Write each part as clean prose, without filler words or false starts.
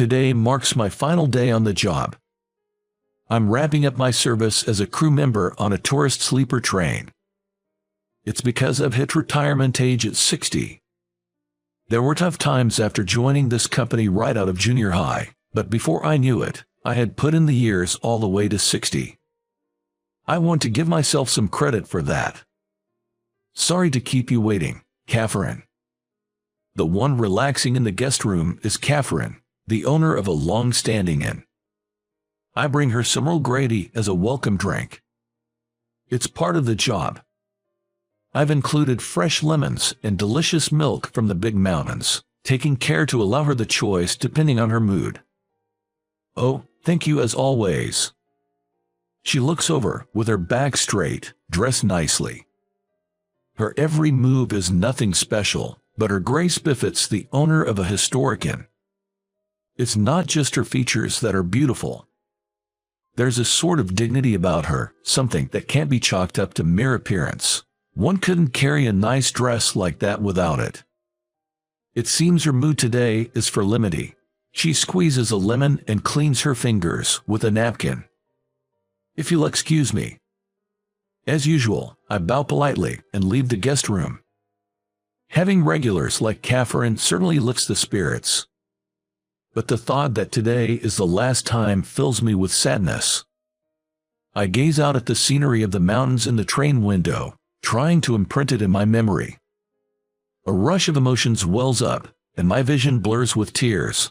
Today marks my final day on the job. I'm wrapping up my service as a crew member on a tourist sleeper train. It's because I've hit retirement age at 60. There were tough times after joining this company right out of junior high, but before I knew it, I had put in the years all the way to 60. I want to give myself some credit for that. Sorry to keep you waiting, Catherine. The one relaxing in the guest room is Catherine, the owner of a long-standing inn. I bring her some Earl Grey as a welcome drink. It's part of the job. I've included fresh lemons and delicious milk from the big mountains, taking care to allow her the choice depending on her mood. Oh, thank you as always. She looks over with her back straight, dressed nicely. Her every move is nothing special, but her grace befits the owner of a historic inn. It's not just her features that are beautiful. There's a sort of dignity about her, something that can't be chalked up to mere appearance. One couldn't carry a nice dress like that without it. It seems her mood today is for lemony. She squeezes a lemon and cleans her fingers with a napkin. If you'll excuse me. As usual, I bow politely and leave the guest room. Having regulars like Catherine certainly lifts the spirits. But the thought that today is the last time fills me with sadness. I gaze out at the scenery of the mountains in the train window, trying to imprint it in my memory. A rush of emotions wells up, and my vision blurs with tears.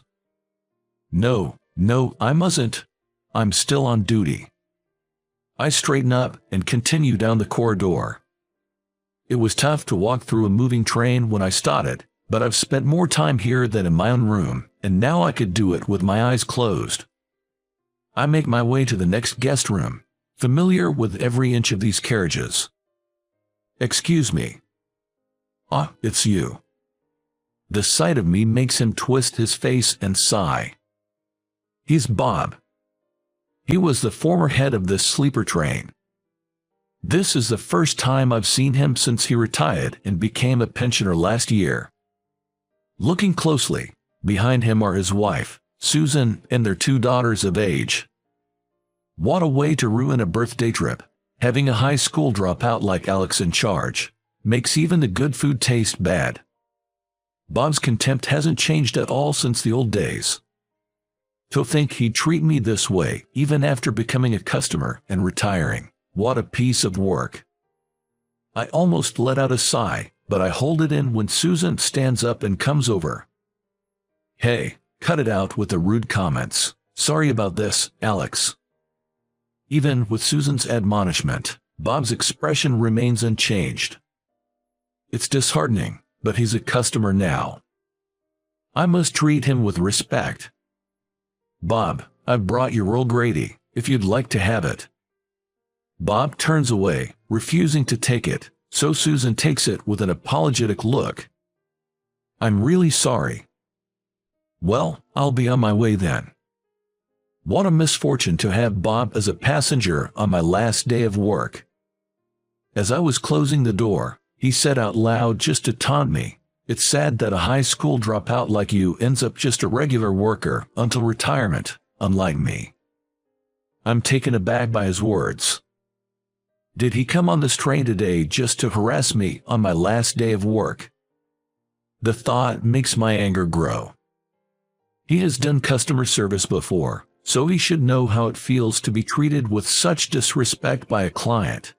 No, I mustn't. I'm still on duty. I straighten up and continue down the corridor. It was tough to walk through a moving train when I started, but I've spent more time here than in my own room, and now I could do it with my eyes closed. I make my way to the next guest room, familiar with every inch of these carriages. Excuse me. Ah, it's you. The sight of me makes him twist his face and sigh. He's Bob. He was the former head of this sleeper train. This is the first time I've seen him since he retired and became a pensioner last year. Looking closely, behind him are his wife, Susan, and their 2 daughters of age. What a way to ruin a birthday trip. Having a high school dropout like Alex in charge makes even the good food taste bad. Bob's contempt hasn't changed at all since the old days. To think he'd treat me this way even after becoming a customer and retiring. What a piece of work. I almost let out a sigh, but I hold it in when Susan stands up and comes over. Hey, cut it out with the rude comments. Sorry about this, Alex. Even with Susan's admonishment, Bob's expression remains unchanged. It's disheartening, but he's a customer now. I must treat him with respect. Bob, I've brought you Earl Grey, if you'd like to have it. Bob turns away, refusing to take it, so Susan takes it with an apologetic look. I'm really sorry. Well, I'll be on my way then. What a misfortune to have Bob as a passenger on my last day of work. As I was closing the door, he said out loud just to taunt me, "It's sad that a high school dropout like you ends up just a regular worker until retirement, unlike me." I'm taken aback by his words. Did he come on this train today just to harass me on my last day of work? The thought makes my anger grow. He has done customer service before, so he should know how it feels to be treated with such disrespect by a client.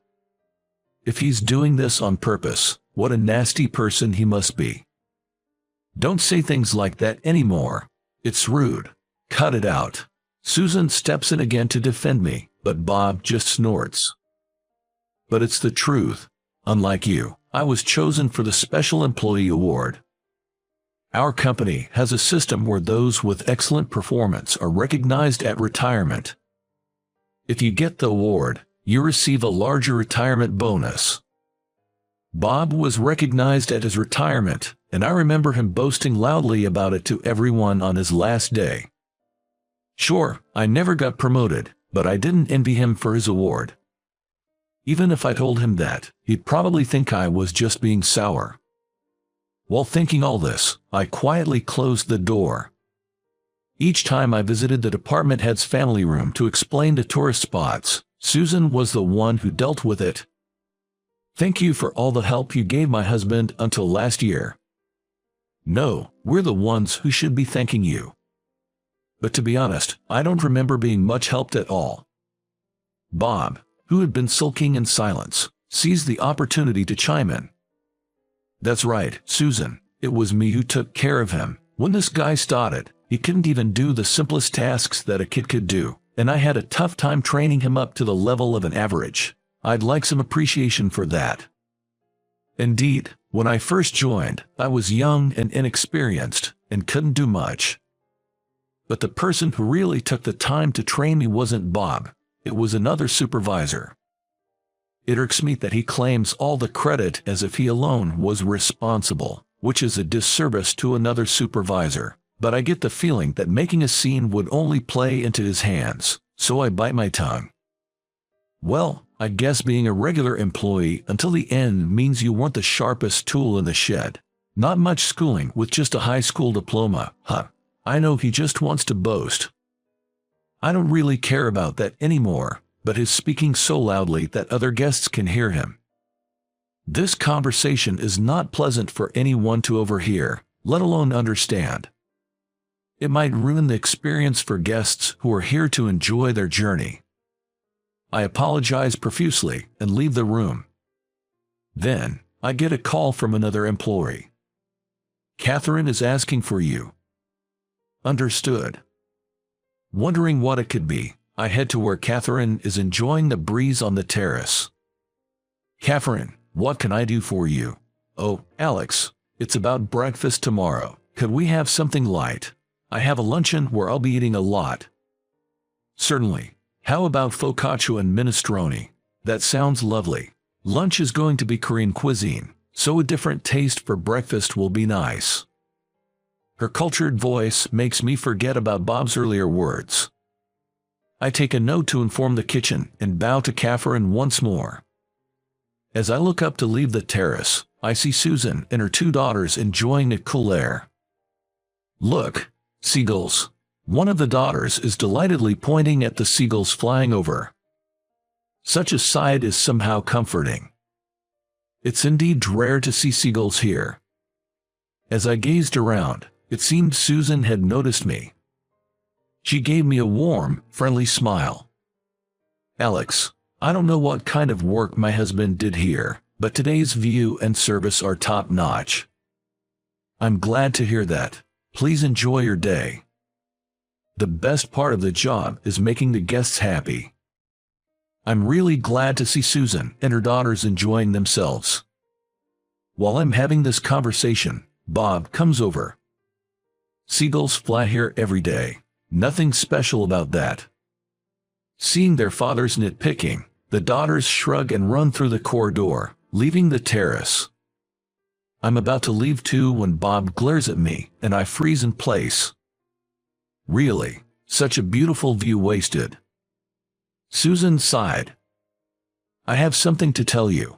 If he's doing this on purpose, what a nasty person he must be. Don't say things like that anymore. It's rude. Cut it out. Susan steps in again to defend me, but Bob just snorts. But it's the truth. Unlike you, I was chosen for the Special Employee Award. Our company has a system where those with excellent performance are recognized at retirement. If you get the award, you receive a larger retirement bonus. Bob was recognized at his retirement, and I remember him boasting loudly about it to everyone on his last day. Sure, I never got promoted, but I didn't envy him for his award. Even if I told him that, he'd probably think I was just being sour. While thinking all this, I quietly closed the door. Each time I visited the department head's family room to explain the tourist spots, Susan was the one who dealt with it. Thank you for all the help you gave my husband until last year. No, we're the ones who should be thanking you. But to be honest, I don't remember being much helped at all. Bob, who had been sulking in silence, seized the opportunity to chime in. That's right, Susan, it was me who took care of him. When this guy started, he couldn't even do the simplest tasks that a kid could do, and I had a tough time training him up to the level of an average. I'd like some appreciation for that. Indeed, when I first joined, I was young and inexperienced, and couldn't do much. But the person who really took the time to train me wasn't Bob, it was another supervisor. It irks me that he claims all the credit as if he alone was responsible, which is a disservice to another supervisor, but I get the feeling that making a scene would only play into his hands, so I bite my tongue. Well, I guess being a regular employee until the end means you weren't the sharpest tool in the shed. Not much schooling with just a high school diploma, huh? I know he just wants to boast. I don't really care about that anymore, but he's speaking so loudly that other guests can hear him. This conversation is not pleasant for anyone to overhear, let alone understand. It might ruin the experience for guests who are here to enjoy their journey. I apologize profusely and leave the room. Then, I get a call from another employee. Catherine is asking for you. Understood. Wondering what it could be, I head to where Catherine is enjoying the breeze on the terrace. Catherine, what can I do for you? Oh, Alex, it's about breakfast tomorrow. Could we have something light? I have a luncheon where I'll be eating a lot. Certainly. How about focaccia and minestrone? That sounds lovely. Lunch is going to be Korean cuisine, so a different taste for breakfast will be nice. Her cultured voice makes me forget about Bob's earlier words. I take a note to inform the kitchen and bow to Catherine once more. As I look up to leave the terrace, I see Susan and her two daughters enjoying the cool air. Look, seagulls. One of the daughters is delightedly pointing at the seagulls flying over. Such a sight is somehow comforting. It's indeed rare to see seagulls here. As I gazed around, it seemed Susan had noticed me. She gave me a warm, friendly smile. Alex, I don't know what kind of work my husband did here, but today's view and service are top-notch. I'm glad to hear that. Please enjoy your day. The best part of the job is making the guests happy. I'm really glad to see Susan and her daughters enjoying themselves. While I'm having this conversation, Bob comes over. Seagulls fly here every day. Nothing special about that. Seeing their father's nitpicking, the daughters shrug and run through the corridor, leaving the terrace. I'm about to leave too when Bob glares at me and I freeze in place. Really, such a beautiful view wasted. Susan sighed. I have something to tell you.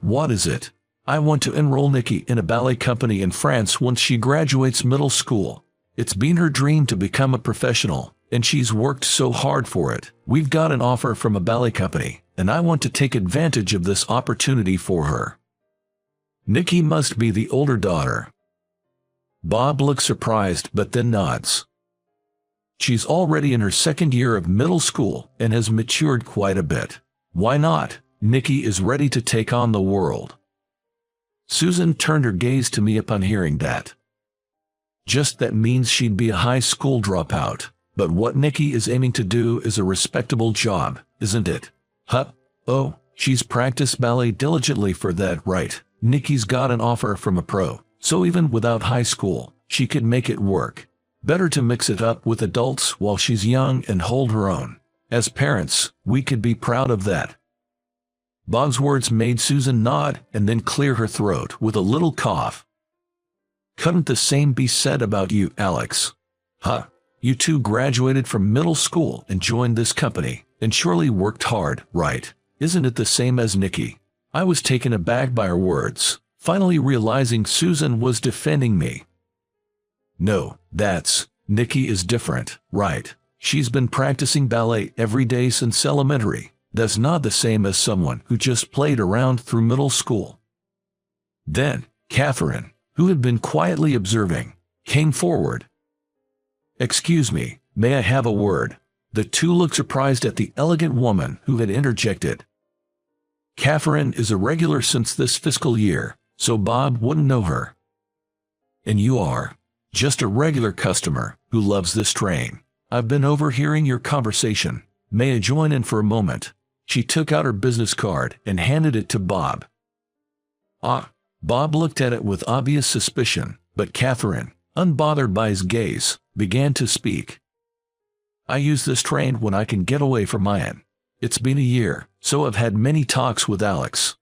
What is it? I want to enroll Nikki in a ballet company in France once she graduates middle school. It's been her dream to become a professional, and she's worked so hard for it. We've got an offer from a ballet company, and I want to take advantage of this opportunity for her. Nikki must be the older daughter. Bob looks surprised but then nods. She's already in her second year of middle school and has matured quite a bit. Why not? Nikki is ready to take on the world. Susan turned her gaze to me upon hearing that. Just that means she'd be a high school dropout, but what Nikki is aiming to do is a respectable job, isn't it? Huh? Oh, she's practiced ballet diligently for that, right? Nikki's got an offer from a pro. So even without high school, she could make it work. Better to mix it up with adults while she's young and hold her own. As parents, we could be proud of that. Bob's words made Susan nod and then clear her throat with a little cough. Couldn't the same be said about you, Alex? Huh? You two graduated from middle school and joined this company, and surely worked hard, right? Isn't it the same as Nikki? I was taken aback by her words, finally realizing Susan was defending me. No, that's Nikki is different, right? She's been practicing ballet every day since elementary. That's not the same as someone who just played around through middle school. Then, Catherine, who had been quietly observing, came forward. "Excuse me, may I have a word?" The two looked surprised at the elegant woman who had interjected. Catherine is a regular since this fiscal year, so Bob wouldn't know her. "And you are just a regular customer who loves this train. I've been overhearing your conversation. May I join in for a moment?" She took out her business card and handed it to Bob. Bob looked at it with obvious suspicion, but Catherine, unbothered by his gaze, began to speak. "I use this train when I can get away from mine. It's been a year, so I've had many talks with Alex."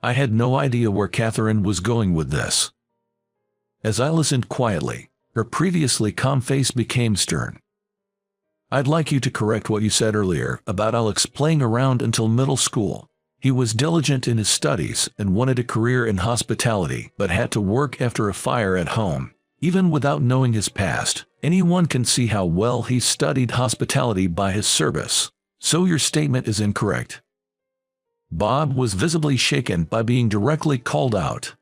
I had no idea where Catherine was going with this. As I listened quietly, her previously calm face became stern. "I'd like you to correct what you said earlier about Alex playing around until middle school. He was diligent in his studies and wanted a career in hospitality, but had to work after a fire at home. Even without knowing his past, anyone can see how well he studied hospitality by his service. So your statement is incorrect." Bob was visibly shaken by being directly called out.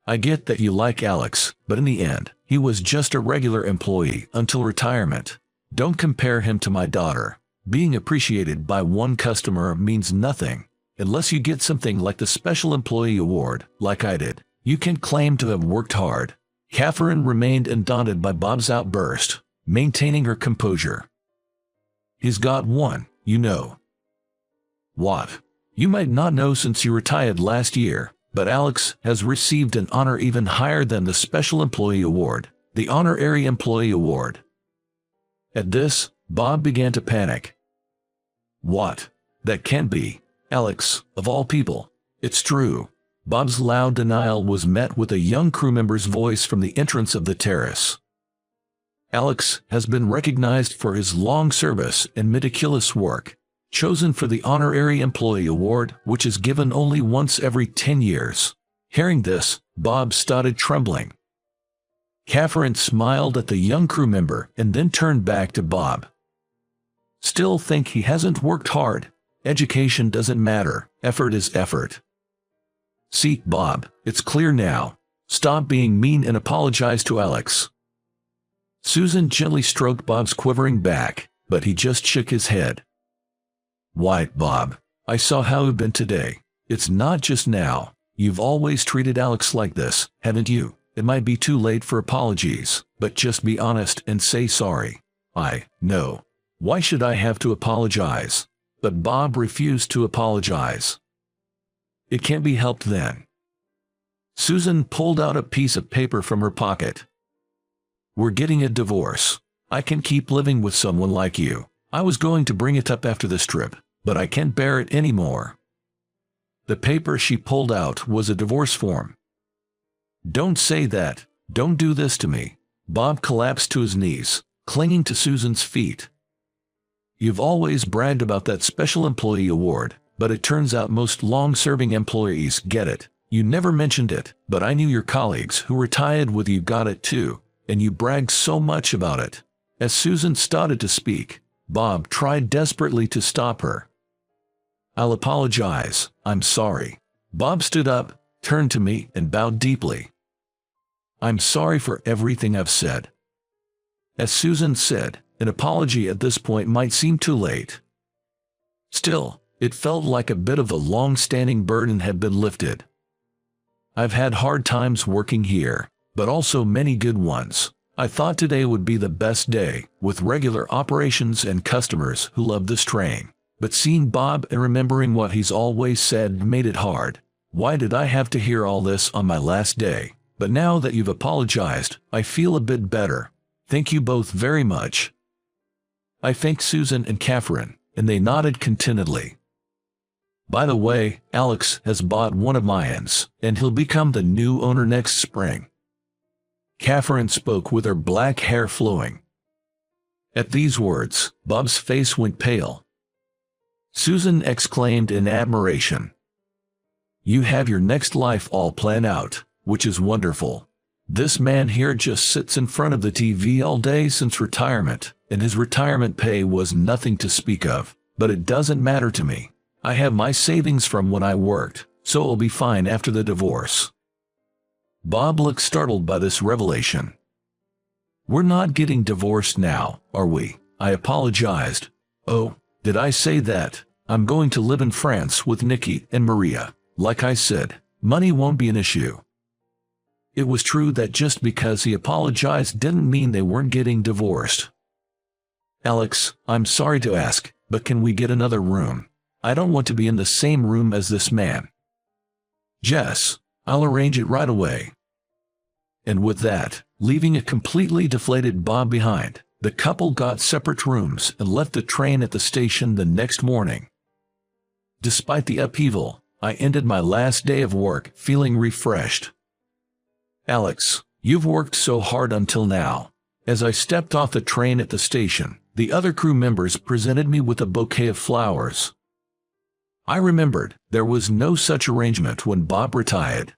"I get that you like Alex, but in the end, he was just a regular employee until retirement. Don't compare him to my daughter. Being appreciated by one customer means nothing. Unless you get something like the Special Employee Award, like I did, you can claim to have worked hard." Catherine remained undaunted by Bob's outburst, maintaining her composure. "He's got one, you know." "What? You might not know since you retired last year, but Alex has received an honor even higher than the Special Employee Award, the Honorary Employee Award." At this, Bob began to panic. "What? That can't be. Alex, of all people." "It's true." Bob's loud denial was met with a young crew member's voice from the entrance of the terrace. "Alex has been recognized for his long service and meticulous work, chosen for the Honorary Employee Award, which is given only once every 10 years. Hearing this, Bob started trembling. Catherine smiled at the young crew member and then turned back to Bob. "Still think he hasn't worked hard? Education doesn't matter, effort is effort." "See, Bob, it's clear now. Stop being mean and apologize to Alex." Susan gently stroked Bob's quivering back, but he just shook his head. "Why, Bob, I saw how you've been today. It's not just now. You've always treated Alex like this, haven't you? It might be too late for apologies, but just be honest and say sorry." No. Why should I have to apologize?" But Bob refused to apologize. "It can't be helped then." Susan pulled out a piece of paper from her pocket. "We're getting a divorce. I can't keep living with someone like you. I was going to bring it up after this trip, but I can't bear it anymore." The paper she pulled out was a divorce form. "Don't say that. Don't do this to me." Bob collapsed to his knees, clinging to Susan's feet. "You've always bragged about that Special Employee Award, but it turns out most long-serving employees get it. You never mentioned it, but I knew your colleagues who retired with you got it too, and you bragged so much about it." As Susan started to speak, Bob tried desperately to stop her. "I'll apologize. I'm sorry." Bob stood up, turned to me, and bowed deeply. "I'm sorry for everything I've said." As Susan said, an apology at this point might seem too late. Still, it felt like a bit of a long-standing burden had been lifted. "I've had hard times working here, but also many good ones. I thought today would be the best day, with regular operations and customers who love this train. But seeing Bob and remembering what he's always said made it hard. Why did I have to hear all this on my last day? But now that you've apologized, I feel a bit better. Thank you both very much." I thanked Susan and Catherine, and they nodded contentedly. "By the way, Alex has bought one of mines, and he'll become the new owner next spring." Catherine spoke with her black hair flowing. At these words, Bob's face went pale. Susan exclaimed in admiration. "You have your next life all planned out, which is wonderful." This man here just sits in front of the TV all day since retirement, and his retirement pay was nothing to speak of. But it doesn't matter to me. I have my savings from when I worked, so I'll be fine after the divorce." Bob looked startled by this revelation. "We're not getting divorced now, are we?" I apologized. "Oh, did I say that? I'm going to live in France with Nikki and Maria. Like I said, money won't be an issue." It was true that just because he apologized didn't mean they weren't getting divorced. "Alex, I'm sorry to ask, but can we get another room? I don't want to be in the same room as this man." "Jess, I'll arrange it right away." And with that, leaving a completely deflated Bob behind, the couple got separate rooms and left the train at the station the next morning. Despite the upheaval, I ended my last day of work feeling refreshed. "Alex, you've worked so hard until now." As I stepped off the train at the station, the other crew members presented me with a bouquet of flowers. I remembered there was no such arrangement when Bob retired.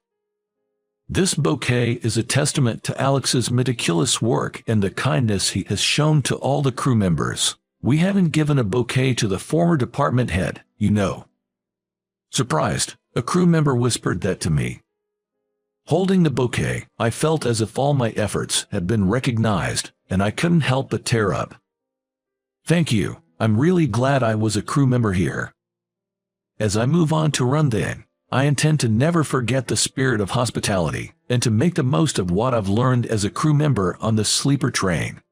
This bouquet is a testament to Alex's meticulous work and the kindness he has shown to all the crew members. "We haven't given a bouquet to the former department head, you know." Surprised, a crew member whispered that to me. Holding the bouquet, I felt as if all my efforts had been recognized, and I couldn't help but tear up. "Thank you, I'm really glad I was a crew member here. As I move on to run then, I intend to never forget the spirit of hospitality, and to make the most of what I've learned as a crew member on the sleeper train."